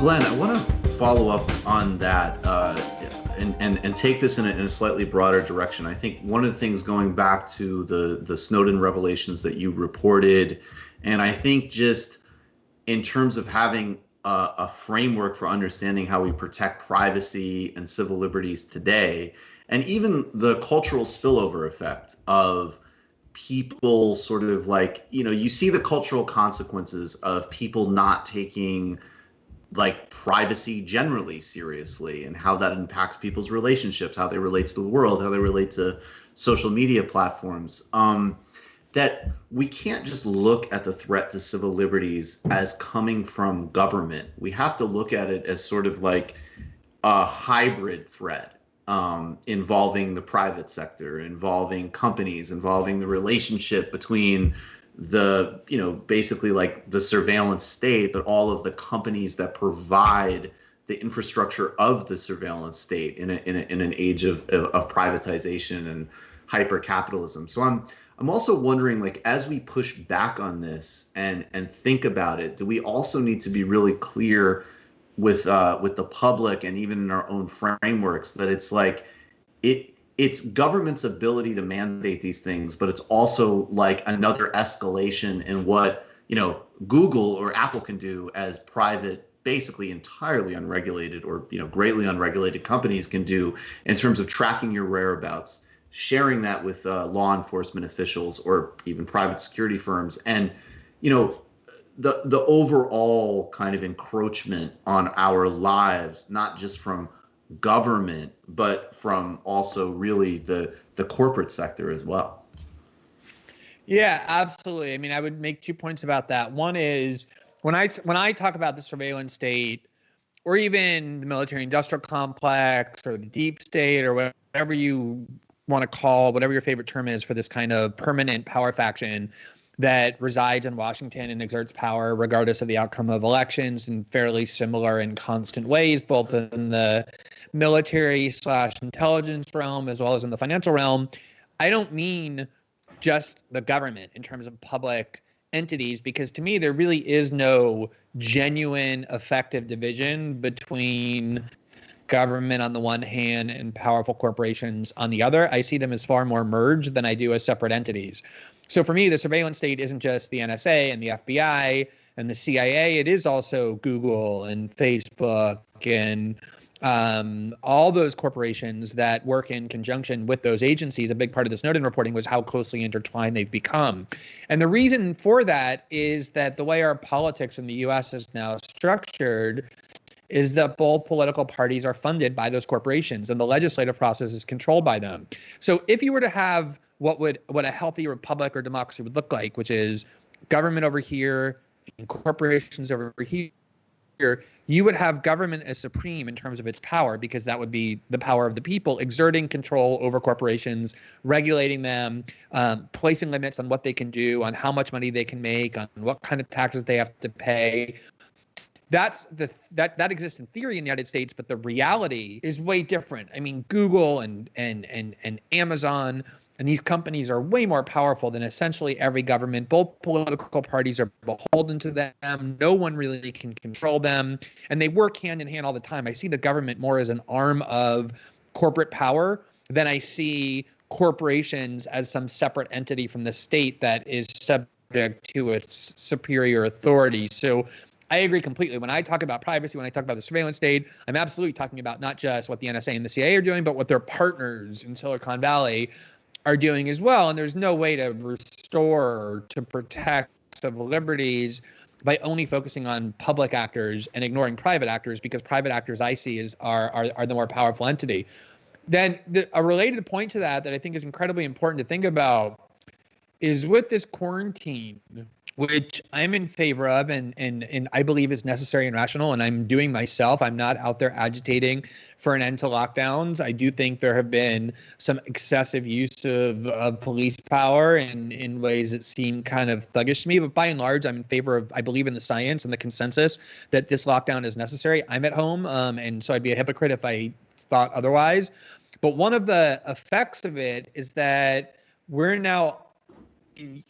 Glenn, I want to follow up on that and take this in a slightly broader direction. I think one of the things going back to the Snowden revelations that you reported, and I think just in terms of having a framework for understanding how we protect privacy and civil liberties today, and even the cultural spillover effect of people sort of like, you see the cultural consequences of people not taking like privacy generally seriously and how that impacts people's relationships, how they relate to the world, how they relate to social media platforms. That we can't just look at the threat to civil liberties as coming from government. We have to look at it as sort of like a hybrid threat involving the private sector, involving companies, involving the relationship between the, basically like the surveillance state, but all of the companies that provide the infrastructure of the surveillance state in an age of privatization and hyper capitalism. So I'm also wondering, like, as we push back on this and think about it, do we also need to be really clear with the public and even in our own frameworks that it's like it's government's ability to mandate these things, but it's also like another escalation in what Google or Apple can do as private, basically entirely unregulated or greatly unregulated companies can do in terms of tracking your whereabouts, sharing that with law enforcement officials or even private security firms, and the overall kind of encroachment on our lives, not just from government, but from also really the corporate sector as well. Yeah, absolutely. I mean, I would make 2 points about that. One is when I talk about the surveillance state, or even the military-industrial complex, or the deep state, or whatever you want to call, whatever your favorite term is for this kind of permanent power faction that resides in Washington and exerts power regardless of the outcome of elections in fairly similar and constant ways, both in the military/intelligence realm as well as in the financial realm. I don't mean just the government in terms of public entities, because to me, there really is no genuine effective division between government on the one hand and powerful corporations on the other. I see them as far more merged than I do as separate entities. So for me, the surveillance state isn't just the NSA and the FBI and the CIA. It is also Google and Facebook and all those corporations that work in conjunction with those agencies. A big part of the Snowden reporting was how closely intertwined they've become. And the reason for that is that the way our politics in the US is now structured is that both political parties are funded by those corporations and the legislative process is controlled by them. So if you were to have what a healthy republic or democracy would look like, which is government over here and corporations over here, you would have government as supreme in terms of its power, because that would be the power of the people exerting control over corporations, regulating them, placing limits on what they can do, on how much money they can make, on what kind of taxes they have to pay. That exists in theory in the United States, but the reality is way different. I mean, Google and Amazon and these companies are way more powerful than essentially every government. Both political parties are beholden to them. No one really can control them. And they work hand in hand all the time. I see the government more as an arm of corporate power than I see corporations as some separate entity from the state that is subject to its superior authority. So I agree completely. When I talk about privacy, when I talk about the surveillance state, I'm absolutely talking about not just what the NSA and the CIA are doing, but what their partners in Silicon Valley are doing as well. And there's no way to restore or to protect civil liberties by only focusing on public actors and ignoring private actors, because private actors I see are the more powerful entity. Then a related point to that I think is incredibly important to think about is with this quarantine, which I'm in favor of and I believe is necessary and rational, and I'm doing myself. I'm not out there agitating for an end to lockdowns. I do think there have been some excessive use of police power in ways that seem kind of thuggish to me. But by and large, I'm in favor of, I believe in the science and the consensus that this lockdown is necessary. I'm at home, and so I'd be a hypocrite if I thought otherwise. But one of the effects of it is that we're now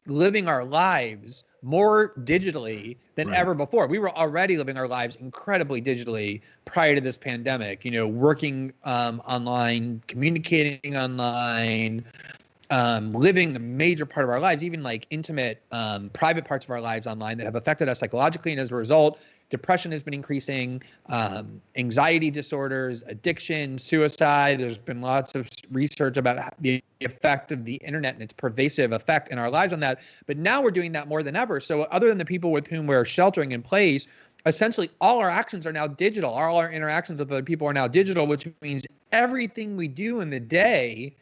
living our lives more digitally than Right. ever before. We were already living our lives incredibly digitally prior to this pandemic, working online, communicating online, living the major part of our lives, even like intimate, private parts of our lives online that have affected us psychologically. And as a result, depression has been increasing, anxiety disorders, addiction, suicide. There's been lots of research about the effect of the internet and its pervasive effect in our lives on that. But now we're doing that more than ever. So other than the people with whom we're sheltering in place, essentially all our actions are now digital. All our interactions with other people are now digital, which means everything we do in the day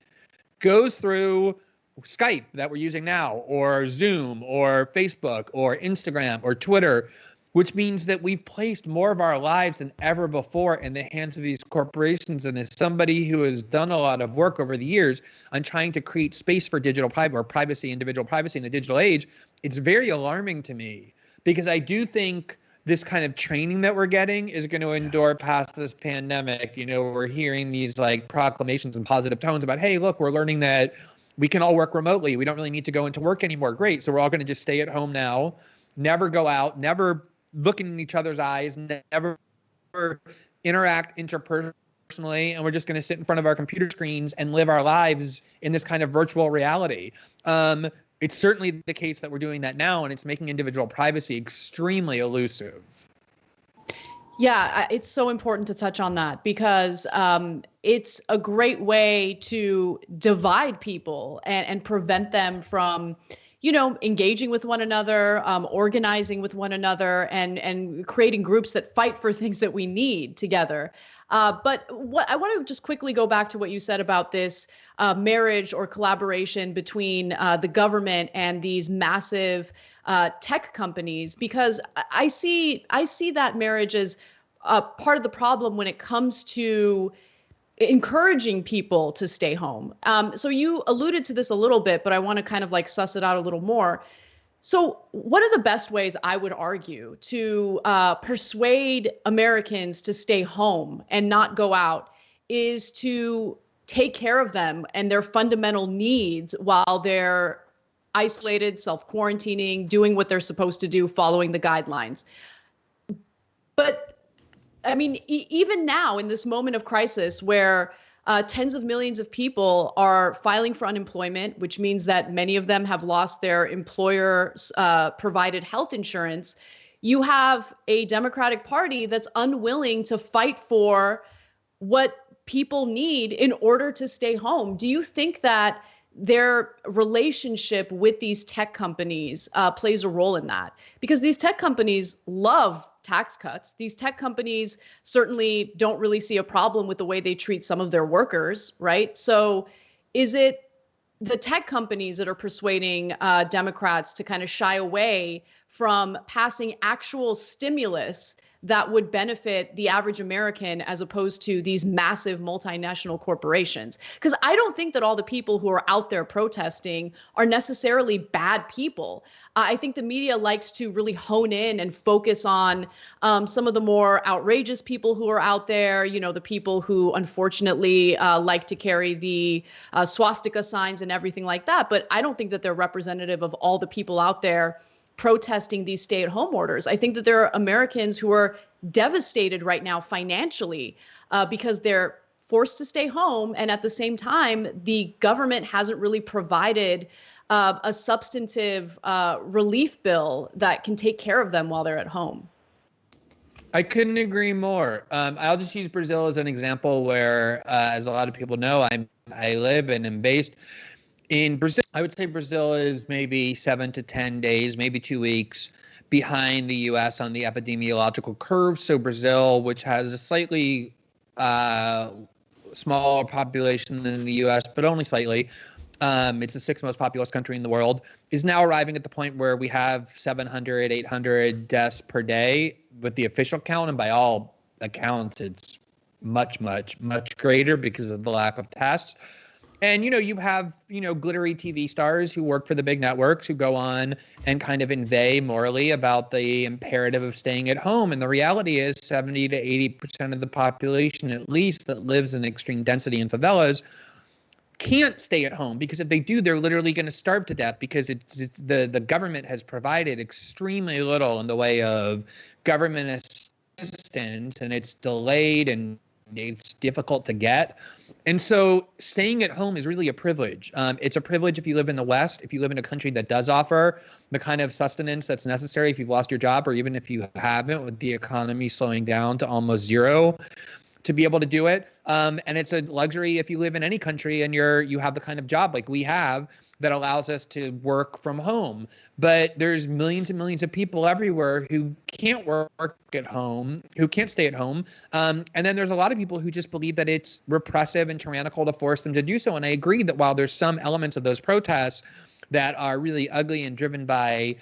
goes through Skype that we're using now, or Zoom, or Facebook, or Instagram, or Twitter, which means that we've placed more of our lives than ever before in the hands of these corporations. And as somebody who has done a lot of work over the years on trying to create space for digital privacy, individual privacy in the digital age, it's very alarming to me, because I do think this kind of training that we're getting is going to endure past this pandemic. We're hearing these like proclamations and positive tones about, hey, look, we're learning that we can all work remotely. We don't really need to go into work anymore. Great. So we're all going to just stay at home now, never go out, never look in each other's eyes, never interact interpersonally. And we're just going to sit in front of our computer screens and live our lives in this kind of virtual reality. It's certainly the case that we're doing that now, and it's making individual privacy extremely elusive. Yeah, it's so important to touch on that, because it's a great way to divide people and prevent them from, engaging with one another, organizing with one another, and creating groups that fight for things that we need together. But what I want to just quickly go back to what you said about this marriage or collaboration between the government and these massive tech companies, because I see that marriage as part of the problem when it comes to encouraging people to stay home. So you alluded to this a little bit, but I want to kind of like suss it out a little more. So one of the best ways, I would argue, to persuade Americans to stay home and not go out is to take care of them and their fundamental needs while they're isolated, self-quarantining, doing what they're supposed to do, following the guidelines. But I mean, even now in this moment of crisis where tens of millions of people are filing for unemployment, which means that many of them have lost their employer provided health insurance, you have a Democratic Party that's unwilling to fight for what people need in order to stay home. Do you think that their relationship with these tech companies plays a role in that? Because these tech companies love tax cuts. These tech companies certainly don't really see a problem with the way they treat some of their workers, right? So is it the tech companies that are persuading Democrats to kind of shy away from passing actual stimulus that would benefit the average American as opposed to these massive multinational corporations? Because I don't think that all the people who are out there protesting are necessarily bad people. I think the media likes to really hone in and focus on some of the more outrageous people who are out there, the people who unfortunately like to carry the swastika signs and everything like that. But I don't think that they're representative of all the people out there protesting these stay-at-home orders. I think that there are Americans who are devastated right now financially because they're forced to stay home. And at the same time, the government hasn't really provided a substantive relief bill that can take care of them while they're at home. I couldn't agree more. I'll just use Brazil as an example where, as a lot of people know, I live and am based in Brazil. I would say Brazil is maybe 7 to 10 days, maybe 2 weeks behind the U.S. on the epidemiological curve. So Brazil, which has a slightly smaller population than the U.S., but only slightly, it's the sixth most populous country in the world, is now arriving at the point where we have 700, 800 deaths per day with the official count. And by all accounts, it's much, much, much greater because of the lack of tests. And, you have, glittery TV stars who work for the big networks who go on and kind of inveigh morally about the imperative of staying at home. And the reality is 70 to 80% of the population, at least, that lives in extreme density in favelas can't stay at home, because if they do, they're literally going to starve to death, because it's the government has provided extremely little in the way of government assistance, and it's delayed and it's difficult to get. And so staying at home is really a privilege. It's a privilege if you live in the West, if you live in a country that does offer the kind of sustenance that's necessary if you've lost your job, or even if you haven't, with the economy slowing down to almost zero, to be able to do it. And it's a luxury if you live in any country and you have the kind of job like we have that allows us to work from home. But there's millions and millions of people everywhere who can't work at home, who can't stay at home. And then there's a lot of people who just believe that it's repressive and tyrannical to force them to do so. And I agree that while there's some elements of those protests that are really ugly and driven by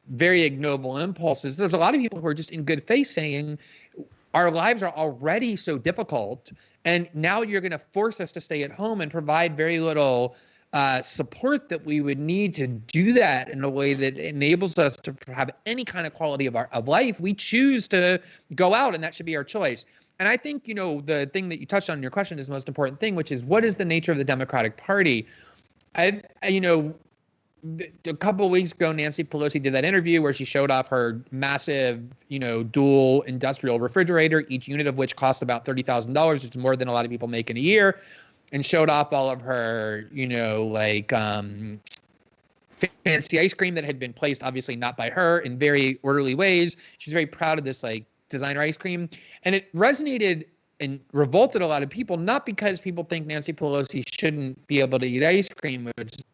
very ignoble impulses, there's a lot of people who are just in good faith saying our lives are already so difficult, and now you're going to force us to stay at home and provide very little support that we would need to do that in a way that enables us to have any kind of quality of life. We choose to go out, and that should be our choice. And I think, the thing that you touched on in your question is the most important thing, which is, what is the nature of the Democratic Party? A couple of weeks ago, Nancy Pelosi did that interview where she showed off her massive, dual industrial refrigerator, each unit of which cost about $30,000, which is more than a lot of people make in a year, and showed off all of her, fancy ice cream that had been placed, obviously not by her, in very orderly ways. She's very proud of this, designer ice cream. And it resonated and revolted a lot of people, not because people think Nancy Pelosi shouldn't be able to eat ice cream, which is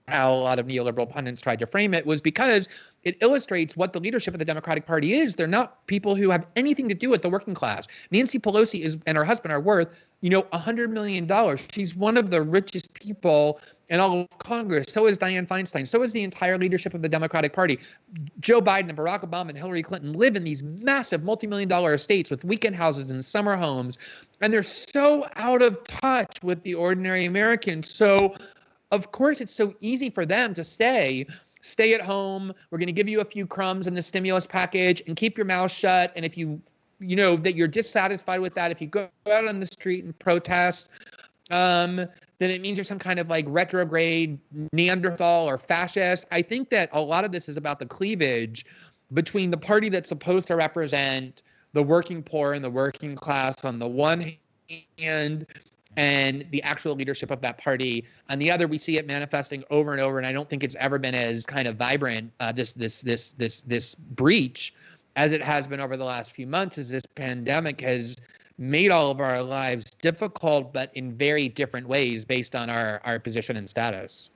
how a lot of neoliberal pundits tried to frame it, was because it illustrates what the leadership of the Democratic Party is. They're not people who have anything to do with the working class. Nancy Pelosi and her husband are worth, $100 million. She's one of the richest people in all of Congress. So is Dianne Feinstein. So is the entire leadership of the Democratic Party. Joe Biden and Barack Obama and Hillary Clinton live in these massive multi-million-dollar estates with weekend houses and summer homes, and they're so out of touch with the ordinary American. So of course, it's so easy for them to stay at home. We're going to give you a few crumbs in the stimulus package and keep your mouth shut. And if you that you're dissatisfied with that, if you go out on the street and protest, then it means you're some kind of retrograde Neanderthal or fascist. I think that a lot of this is about the cleavage between the party that's supposed to represent the working poor and the working class on the one hand, and the actual leadership of that party. On the other, we see it manifesting over and over, and I don't think it's ever been as kind of vibrant, this breach, as it has been over the last few months, as this pandemic has made all of our lives difficult, but in very different ways based on our position and status.